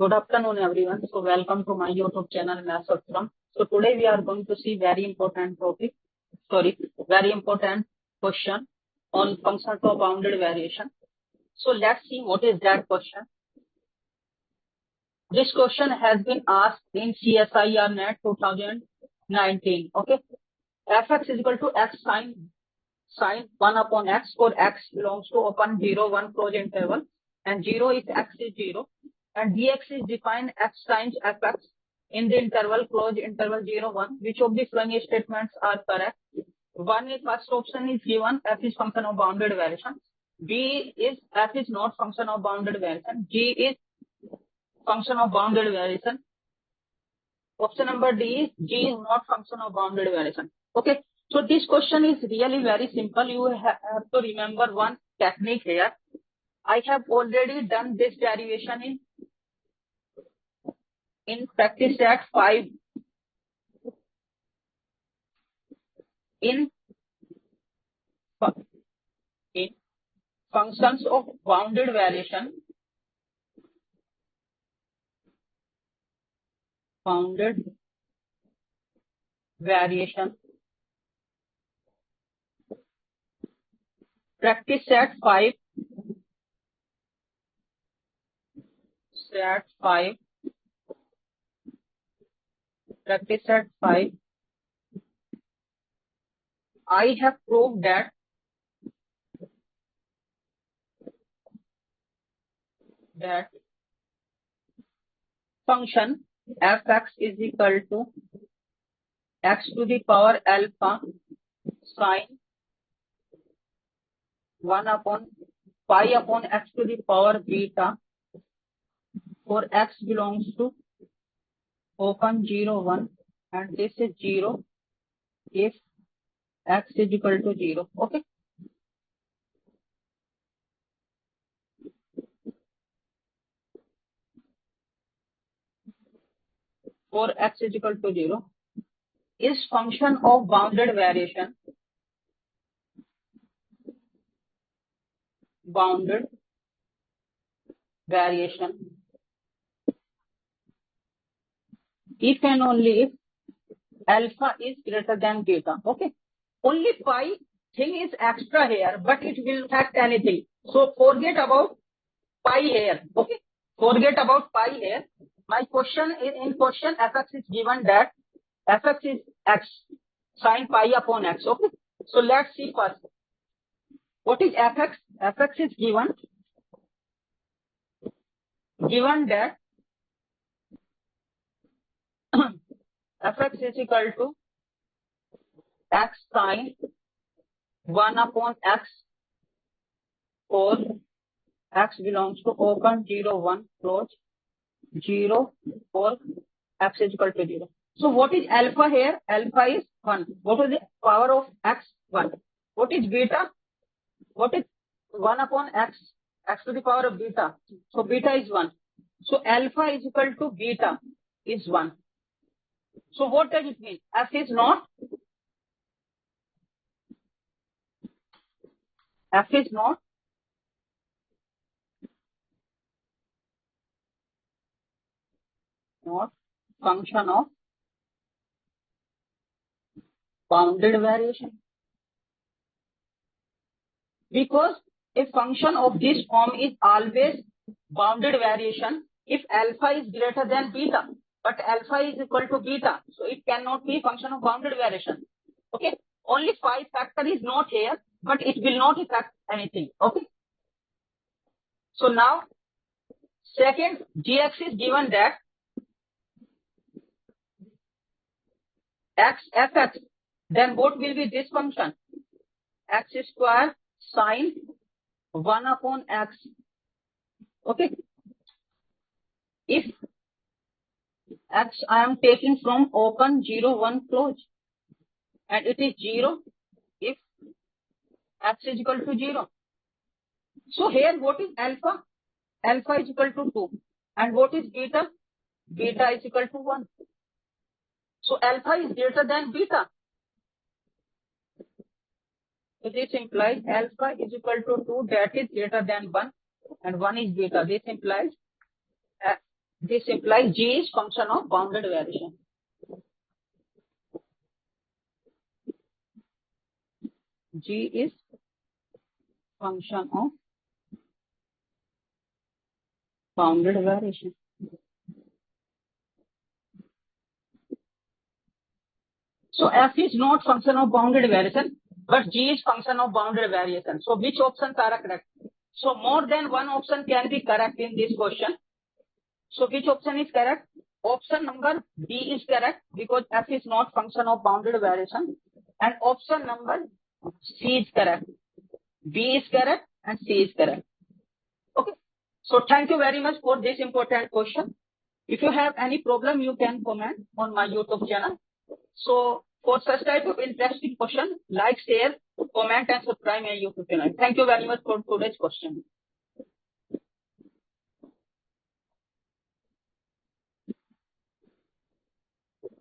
Good afternoon, everyone. So welcome to my YouTube channel, Maths From. So today we are going to see very important question on functions of bounded variation. So let's see what is that question. This question has been asked in CSIR NET 2019. Okay, fx is equal to x sine 1 upon x for x belongs to open 0 1 close interval and 0 is x is 0. And dx is defined x times fx in the interval close interval 0 1. Which of the following statements are correct? One is first option is given f is function of bounded variation. B is f is not function of bounded variation. G is function of bounded variation. Option number D is G is not function of bounded variation. Okay, so this question is really very simple. You have to remember one technique here. I have already done this derivation in practice set 5 in functions of bounded variation. Practice set 5. Practice set 5. I have proved that function fx is equal to x to the power alpha sine 1 upon pi upon x to the power beta for x belongs to open 0 1 and this is 0 if x is equal to 0. Okay, for x is equal to 0 is function of bounded variation. If and only if alpha is greater than beta. Okay, only pi thing is extra here, but it will affect anything. So forget about pi here. Okay, forget about pi here. My question is in question fx is given that fx is x sine pi upon x. Okay, so let's see first what is fx. Fx is given that fx is equal to x sine 1 upon x for x belongs to open 0 1 close 0 for x is equal to 0. So what is alpha here? Alpha is 1. What is the power of x? 1. What is beta? What is 1 upon x? X to the power of beta. So beta is 1. So alpha is equal to beta is 1. So what does it mean? F is not function of bounded variation, because a function of this form is always bounded variation if alpha is greater than beta, but alpha is equal to beta, so it cannot be function of bounded variation. Okay, only 5 factor is not here, but it will not affect anything. Okay, so now second, gx is given that x fx, then what will be this function? X square sine 1 upon x. Okay, if x I am taking from open 0 1 close and it is 0 if x is equal to 0. So here what is alpha? Alpha is equal to 2. And what is beta? Beta is equal to 1. So alpha is greater than beta. So this implies alpha is equal to 2, that is greater than 1, and 1 is beta. This implies This implies G is function of bounded variation. G is function of bounded variation. So F is not function of bounded variation, but G is function of bounded variation. So which options are correct? So more than one option can be correct in this question. So which option is correct? Option number B is correct because F is not function of bounded variation. And option number C is correct. B is correct and C is correct. Okay. So thank you very much for this important question. If you have any problem, you can comment on my YouTube channel. So for such type of interesting question, like, share, comment and subscribe my YouTube channel. Thank you very much for today's question.